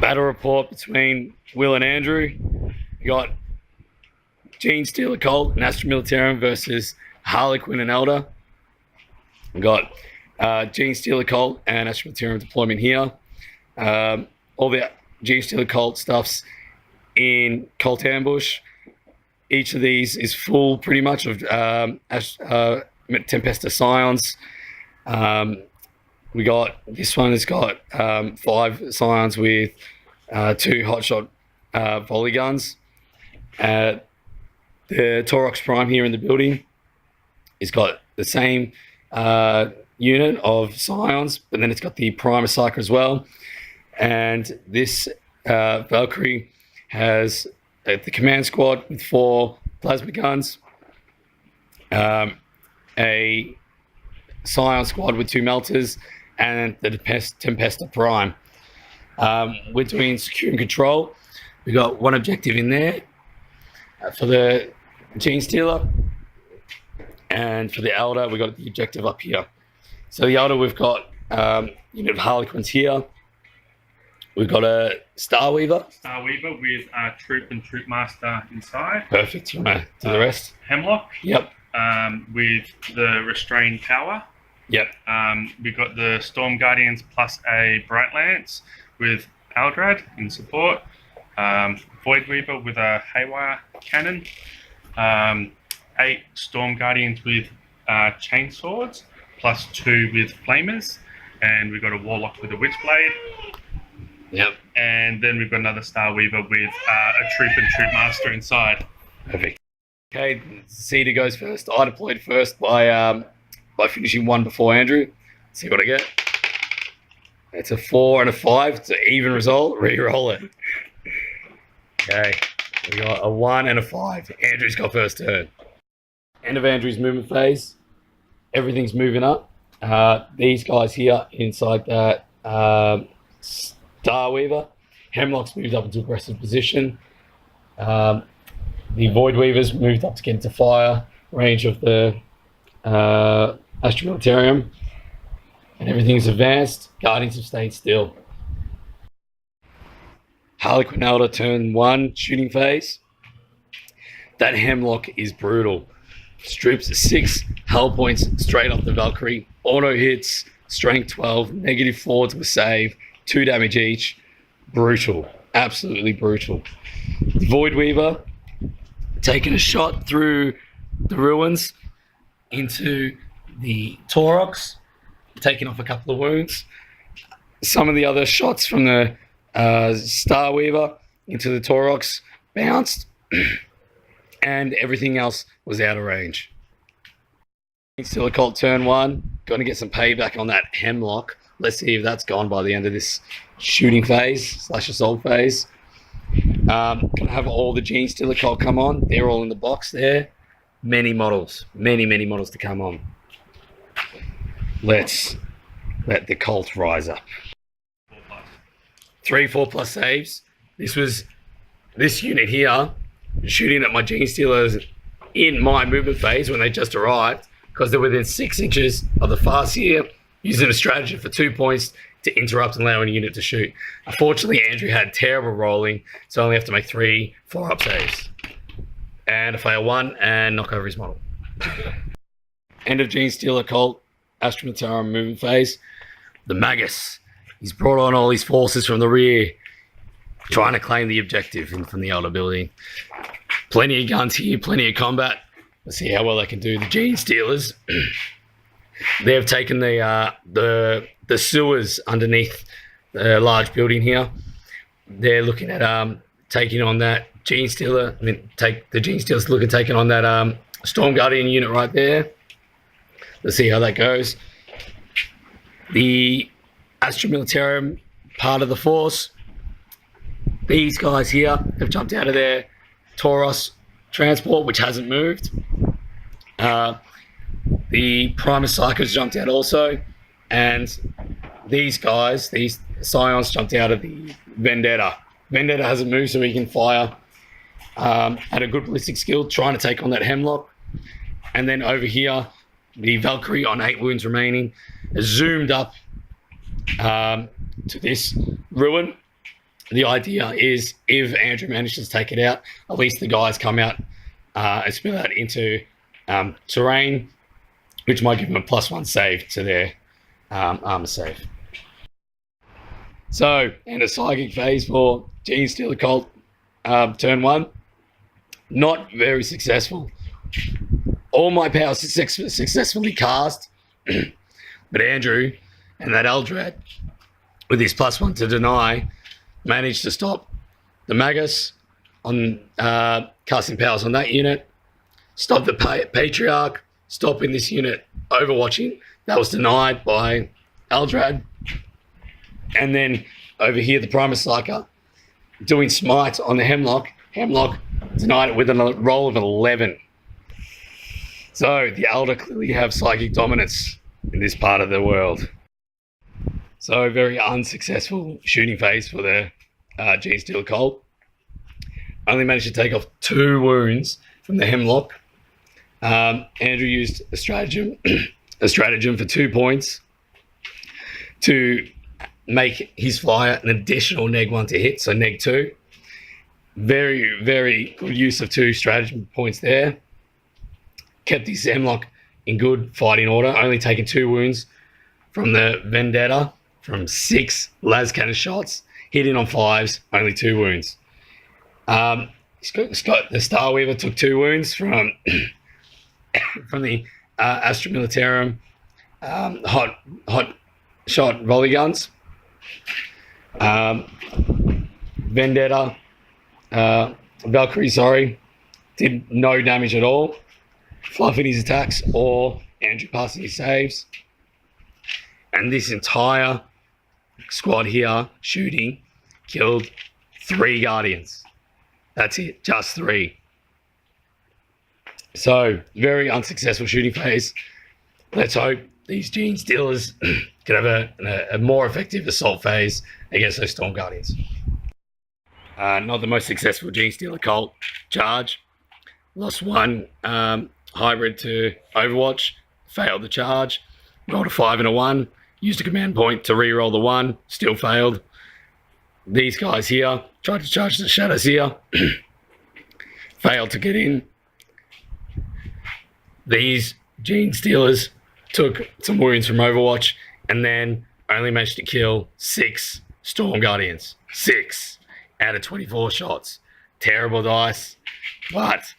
Battle report between Will and Andrew. We got Genestearler Cult and Militarum versus Harlequin and Elder. We got Genestearler Cult and Militarum deployment here. All the Genestearler Cult stuff's in Cult Ambush. Each of these is full pretty much of Tempesta Scions. We got this one has got 5 Scions with 2 hotshot volley guns. The Taurox Prime here in the building has got the same unit of Scions, but then it's got the Primer Psyker as well. And this Valkyrie has the command squad with 4 plasma guns, a Scion squad with 2 melters, and the Tempesta Prime. We're doing secure and control. We've got 1 objective in there for the Genestearler, and for the Elder, we've got the objective up here. So the Elder, we've got unit of Harlequins here. We've got a Star Weaver. Star Weaver with Troop and Troop Master inside. Perfect. You want to do the rest? Hemlock. Yep. With the Restrained Power. Yep. We've got the Storm Guardians plus a Bright Lance with Aldrad in support. Void Weaver with a Haywire Cannon. 8 Storm Guardians with Chainswords plus 2 with Flamers. And we've got a Warlock with a Witchblade. Yep. And then we've got another Star Weaver with a Troop and Troop Master inside. Perfect. Okay, Cedar goes first. I deployed first by finishing 1 before Andrew. Let's see what I get. It's a 4 and a 5. It's an even result. Re-roll it. Okay, we got a 1 and a 5. Andrew's got first turn. End of Andrew's movement phase. Everything's moving up. These guys here inside that Star Weaver. Hemlock's moved up into aggressive position. The Void Weavers moved up to get into fire range of the Militarum. And everything's advanced. Guardians have stayed still. Harlequin Elder turn 1 shooting phase. That Hemlock is brutal. Strips 6 hull points straight off the Valkyrie. Auto hits, strength 12, -4 to a save, 2 damage each. Brutal. Absolutely brutal. The Void Weaver taking a shot through the ruins into the Taurox, taking off a couple of wounds. Some of the other shots from the Star Weaver into the Taurox bounced, and everything else was out of range. Still a Cult turn 1. Going to get some payback on that Hemlock. Let's see if that's gone by the end of this shooting phase / assault phase. Gonna have all the Genestearler Cult come on. They're all in the box there. Many models, many models to come on. Let's let the Cult rise up. 3 4+ saves. This unit here shooting at my Genestearlers in my movement phase when they just arrived, because they're within 6 inches of the Farseer, using a strategy for 2 points to interrupt and allow a unit to shoot. Unfortunately, Andrew had terrible rolling, so I only have to make 3 4-up saves. And a fail 1 and knock over his model. End of Genestearler Cult, Militarum movement phase. The Magus. He's brought on all his forces from the rear, trying to claim the objective from the Elder building. Plenty of guns here, plenty of combat. Let's see how well they can do. The Genestearlers, they've taken the sewers underneath the large building here. They're looking at taking on that Genestearler. The Genestealer's taking on that Storm Guardian unit right there. Let's see how that goes. The Militarum part of the force. These guys here have jumped out of their Tauros transport, which hasn't moved. The Primer Psychers jumped out also, and these guys, these Scions, jumped out of the Vendetta. Vendetta hasn't moved, so he can fire. Had a good ballistic skill, trying to take on that Hemlock. And then over here, the Valkyrie on 8 wounds remaining has zoomed up to this ruin the idea is if Andrew manages to take it out, at least the guys come out and spill out into terrain, which might give them a +1 save to their armor save. So, and a psychic phase for Genestearler Cult, turn 1. Not very successful. All my powers successfully cast, but Andrew and that Eldrad, with his +1 to deny, managed to stop the Magus on casting powers on that unit, stop the Patriarch, stopping this unit overwatching. That was denied by Eldrad. And then over here, the Primus Psyker doing smite on the Hemlock. Hemlock denied it with a roll of 11. So the Elder clearly have psychic dominance in this part of the world. So very unsuccessful shooting phase for the Genestearler Cult. Only managed to take off 2 wounds from the Hemlock. Andrew used a stratagem for 2 points to make his flyer an additional -1 to hit, so -2. Very, very good use of 2 stratagem points there. Kept his Hemlock in good fighting order, only taking 2 wounds from the Vendetta from 6 las cannon shots, hitting on 5s, only 2 wounds. Scott the Star Weaver took 2 wounds from from the Astra Militarum hot shot volley guns. Vendetta, Valkyrie, did no damage at all, fluffing his attacks or Andrew passing his saves. And this entire squad here shooting killed 3 Guardians. That's it, just 3. So, very unsuccessful shooting phase. Let's hope these Genestealers can have a more effective assault phase against those Storm Guardians. Not the most successful Genestearler Cult charge. Lost 1 hybrid to Overwatch, failed the charge, rolled a 5 and a 1, used a command point to re-roll the 1, still failed. These guys here tried to charge the Shadows here, failed to get in. These Genestealers took some wounds from Overwatch and then only managed to kill 6 Storm Guardians. 6 out of 24 shots. Terrible dice, but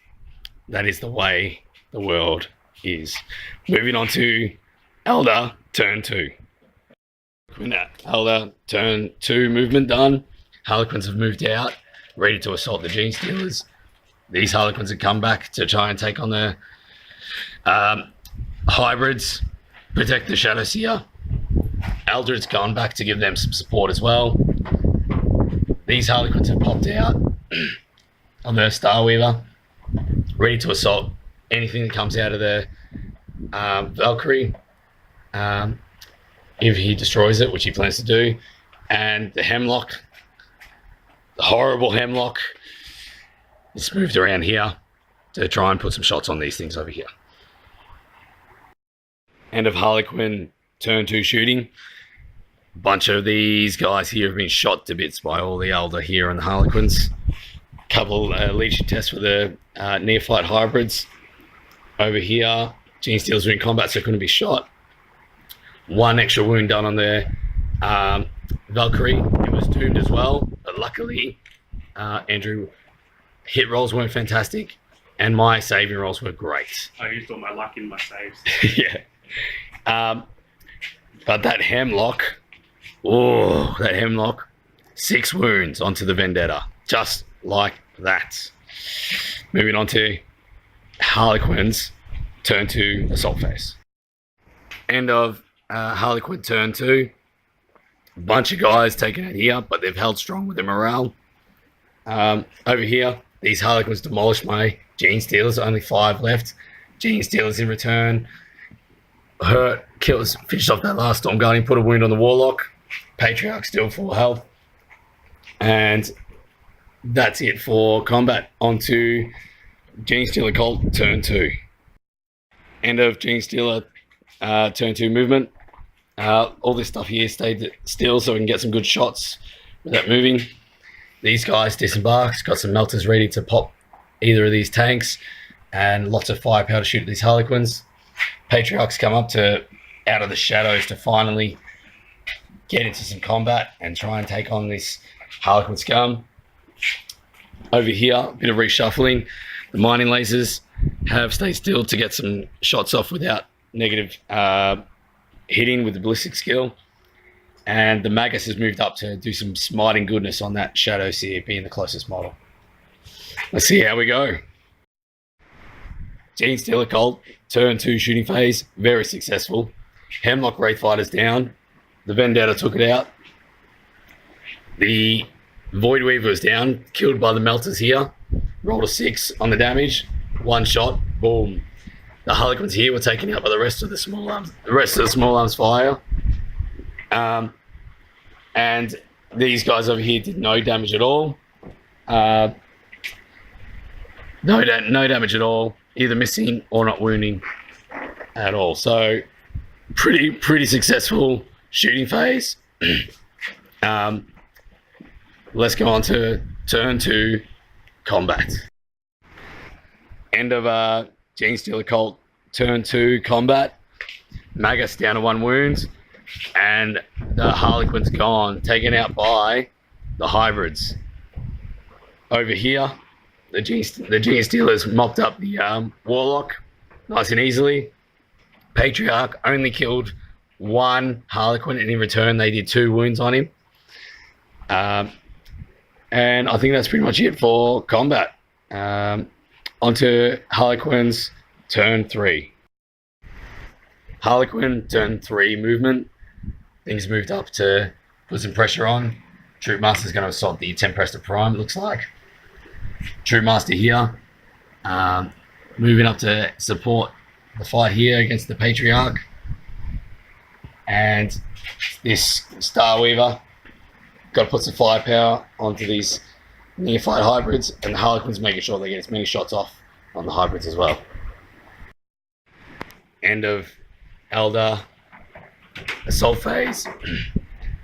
that is the way the world is. Moving on to Elder, turn 2. Elder, turn 2 movement done. Harlequins have moved out, ready to assault the Genestealers. These Harlequins have come back to try and take on the hybrids, protect the Shadowseer. Eldred's gone back to give them some support as well. These Harlequins have popped out on their Star Weaver, ready to assault anything that comes out of the Valkyrie, if he destroys it, which he plans to do. And the Hemlock, the horrible Hemlock, is moved around here to try and put some shots on these things over here. End of Harlequin, turn 2 shooting. A bunch of these guys here have been shot to bits by all the Elder here and the Harlequins. Couple leadership tests for the neophyte hybrids. Over here, Genestealers were in combat, so couldn't be shot. 1 extra wound done on the Valkyrie. It was doomed as well, but luckily Andrew hit rolls weren't fantastic, and my saving rolls were great. I used all my luck in my saves. Yeah. But that Hemlock, 6 wounds onto the Vendetta, just like that. Moving on to Harlequins, turn 2 assault phase. End of Harlequin turn 2. A bunch of guys taken out here, but they've held strong with their morale. Over here, these Harlequins demolished my Genestealers, only 5 left. Genestealers in return hurt, kills, finished off that last Storm Guardian, put a wound on the Warlock. Patriarch still full health. And that's it for combat. On to Genestearler Cult, turn 2. End of Genestealer turn 2 movement. All this stuff here stayed still so we can get some good shots without moving. these guys disembarked, got some melters ready to pop either of these tanks, and lots of firepower to shoot at these Harlequins. Patriarchs come up to out of the shadows to finally get into some combat and try and take on this Harlequin scum. Over here, a bit of reshuffling. The mining lasers have stayed still to get some shots off without negative hitting with the ballistic skill. And the Magus has moved up to do some smiting goodness on that Shadow Seer, being the closest model. Let's see how we go. Genestearler Cult, turn 2 shooting phase, very successful. Hemlock Wraith Fighters down. The Vendetta took it out. The Void Weaver was down, killed by the melters here. Rolled a 6 on the damage. 1 shot, boom. The Harlequins here were taken out by the rest of the small arms. The rest of the small arms fire. And these guys over here did no damage at all. No damage at all, either missing or not wounding at all. So pretty successful shooting phase. Let's go on to turn 2 combat. End of Genestearler Cult turn 2 combat. Magus down to 1 wound, and the Harlequin's gone, taken out by the hybrids. Over here, the Genestealers mopped up the Warlock nice and easily. Patriarch only killed 1 Harlequin, and in return they did 2 wounds on him. And I think that's pretty much it for combat. Onto Harlequins turn 3. Harlequin turn 3 movement. Things moved up to put some pressure on. Troopmaster's going to assault the Tempesta Prime, it looks like. Troopmaster here, moving up to support the fight here against the Patriarch. And this Star Weaver, got to put some firepower onto these near-fight hybrids, and the Harlequins making sure they get as many shots off on the hybrids as well. End of Elder assault phase.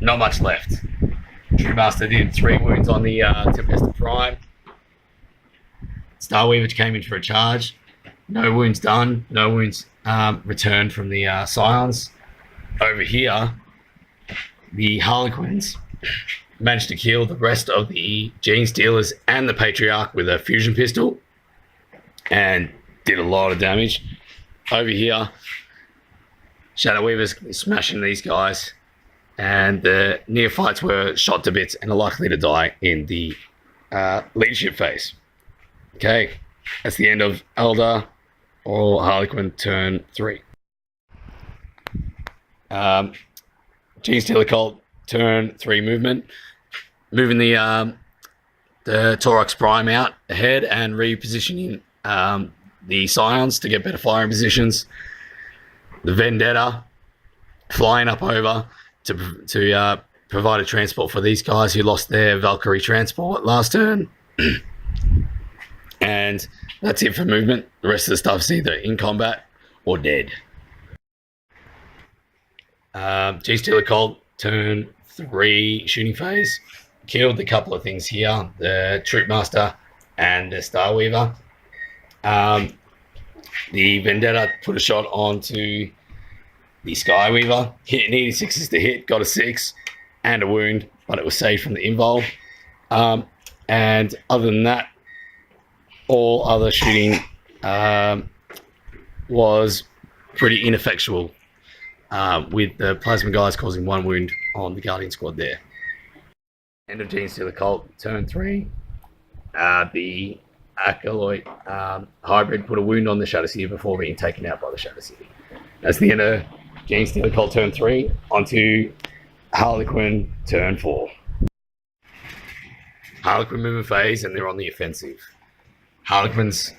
Not much left. Troopmaster did 3 wounds on the Tempesta Prime. Star Weaver came in for a charge. No wounds done. No wounds returned from the Scions. Over here, the Harlequins managed to kill the rest of the Genestealers and the Patriarch with a fusion pistol and did a lot of damage. Over here, Shadow Weaver's smashing these guys, and the neophytes were shot to bits and are likely to die in the leadership phase. Okay, that's the end of Elder or Harlequin turn 3. Genestearler Cult turn 3 movement, moving the Taurox Prime out ahead and repositioning the Scions to get better firing positions. The Vendetta flying up over to provide a transport for these guys who lost their Valkyrie transport last turn. And that's it for movement. The rest of the stuff's either in combat or dead. Genestearler Cult turn 3 shooting phase. Killed a couple of things here, the Troopmaster and the Star Weaver. The Vendetta put a shot onto the Sky Weaver. Hit, needed 6s to hit, got a 6 and a wound, but it was saved from the invul. And other than that, all other shooting was pretty ineffectual, with the Plasma guys causing 1 wound on the Guardian squad there. End of Genestearler Cult, turn 3. The Acolyte hybrid put a wound on the Shadow Seer before being taken out by the Shadow Seer. That's the end of Genestearler Cult turn 3. Onto Harlequin turn 4. Harlequin movement phase, and they're on the offensive. Harlequins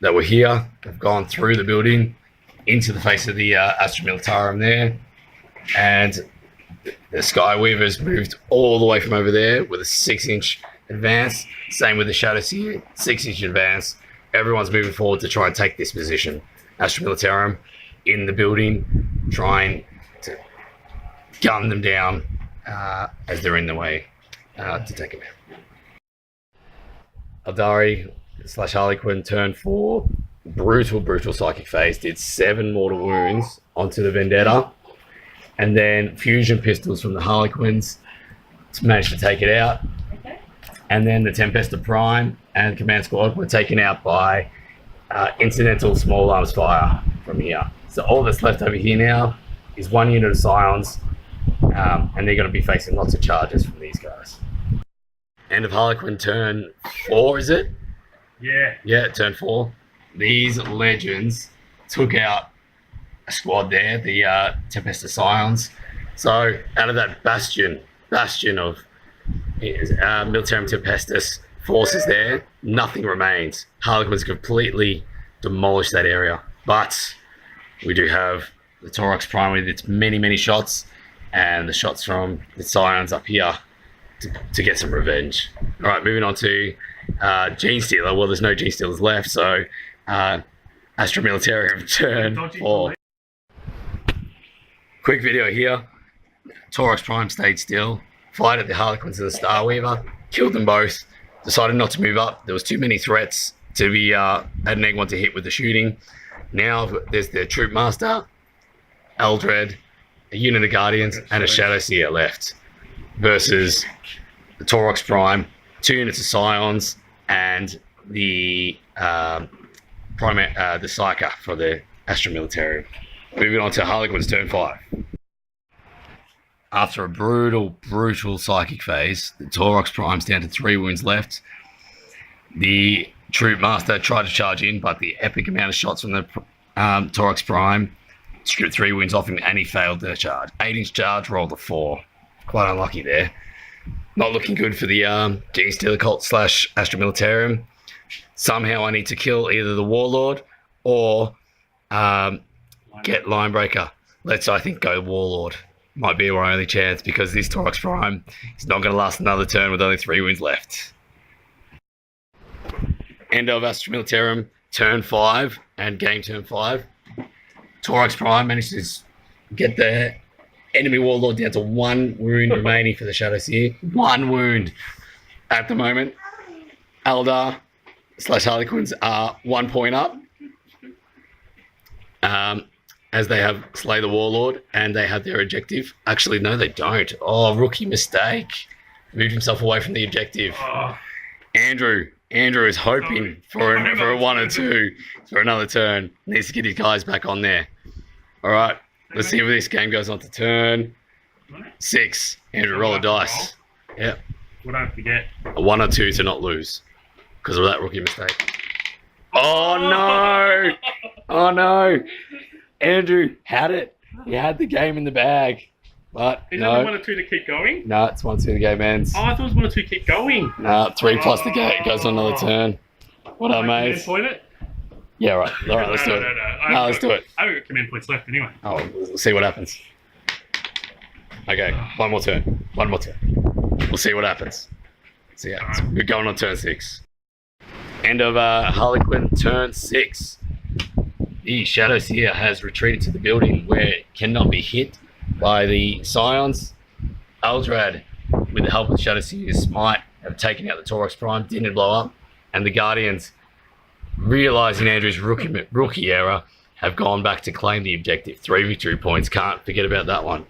that were here have gone through the building into the face of the Astra Militarum there, and the Sky Weavers moved all the way from over there with a 6-inch advance. Same with the Shadow Seer, 6-inch advance. Everyone's moving forward to try and take this position. Astra Militarum in the building, trying to gun them down as they're in the way to take them out. Eldari / Harlequin turn 4. Brutal psychic phase. Did 7 mortal wounds onto the Vendetta. And then fusion pistols from the Harlequins managed to take it out. And then the Tempesta Prime and Command Squad were taken out by incidental small arms fire from here. So all that's left over here now is 1 unit of Scions, and they're going to be facing lots of charges from these guys. End of Harlequin turn 4, is it? Yeah, turn 4. These legends took out a squad there, the Tempesta Scions. So out of that bastion of Militarum Tempestus forces there, nothing remains. Harlequins completely demolished that area. But we do have the Taurox Prime with its many shots, and the shots from the Scions up here to get some revenge. All right, moving on to Genestealer. Well, there's no Genestealers left, so Astra Militarum turn 4. Quick video here. Taurox Prime stayed still, fired at the Harlequins and the Starweaver, killed them both, decided not to move up. There was too many threats to be had an egg one to hit with the shooting. Now there's the Troop Master, Eldred, a unit of Guardians, and a Shadow Seer left versus the Taurox Prime, 2 units of Scions, and the Psyker for the Astra Militarum. Moving on to Harlequins turn 5. After a brutal psychic phase, the Taurox Prime's down to 3 wounds left. The Troop Master tried to charge in, but the epic amount of shots from the Taurox Prime stripped 3 wounds off him, and he failed the charge. 8-inch charge, rolled a 4. Quite unlucky there. Not looking good for the Genestearler Cult / Astra Militarum. Somehow I need to kill either the Warlord or get Linebreaker. Let's, I think, go Warlord. Might be our only chance, because this Taurox Prime is not going to last another turn with only 3 wounds left. End of Astra Militarum, turn 5, and game turn 5. Taurox Prime managed to get the enemy Warlord down to 1 wound remaining for the Shadow Seer. 1 wound at the moment. Eldar / Harlequins are 1 point up. As they have slay the Warlord, and they have their objective. Actually, no, they don't. Oh, rookie mistake. Moved himself away from the objective. Andrew is hoping for a 1 or 2 for another turn. Needs to get his guys back on there. All right, let's see if this game goes on to turn 6. Andrew, roll a dice. Yep. Well, don't forget. A 1 or 2 to not lose because of that rookie mistake. Oh no! Oh no! Andrew had it. He had the game in the bag. But Is no. it 1 or 2 to keep going? No, it's 1 2 the game ends. Oh, I thought it was 1 or 2 keep going. No, 3 plus the game goes on another turn. What up, mate? Point it? Yeah, right. All right, let's do it. No, let's do it. I haven't got command points left anyway. Oh, we'll see what happens. Okay, 1 more turn. 1 more turn. We'll see what happens. So yeah, we're going on turn 6. End of Harlequin turn 6. The Shadow Seer has retreated to the building where it cannot be hit by the Scions. Eldred, with the help of the Shadow Seer's Smite, have taken out the Taurox Prime, didn't blow up, and the Guardians, realising Andrew's rookie error, have gone back to claim the objective. 3 victory points, can't forget about that one.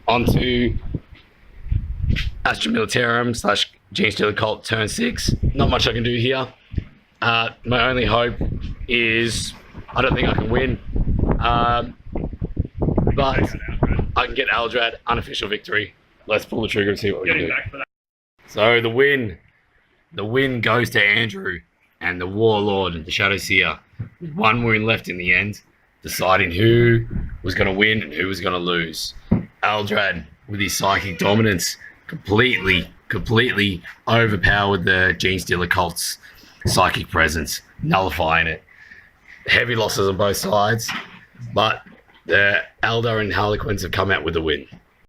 On to Astra Militarum / Genestearler Cult turn 6. Not much I can do here. My only hope is I don't think I can win, but I can get Eldred, unofficial victory. Let's pull the trigger and see what we can do. So the win goes to Andrew and the Warlord and the Shadow Seer, with 1 wound left in the end, deciding who was going to win and who was going to lose. Eldred, with his psychic dominance, completely overpowered the Genestearler Cult's psychic presence, nullifying it. Heavy losses on both sides, but the Eldar and Harlequins have come out with a win.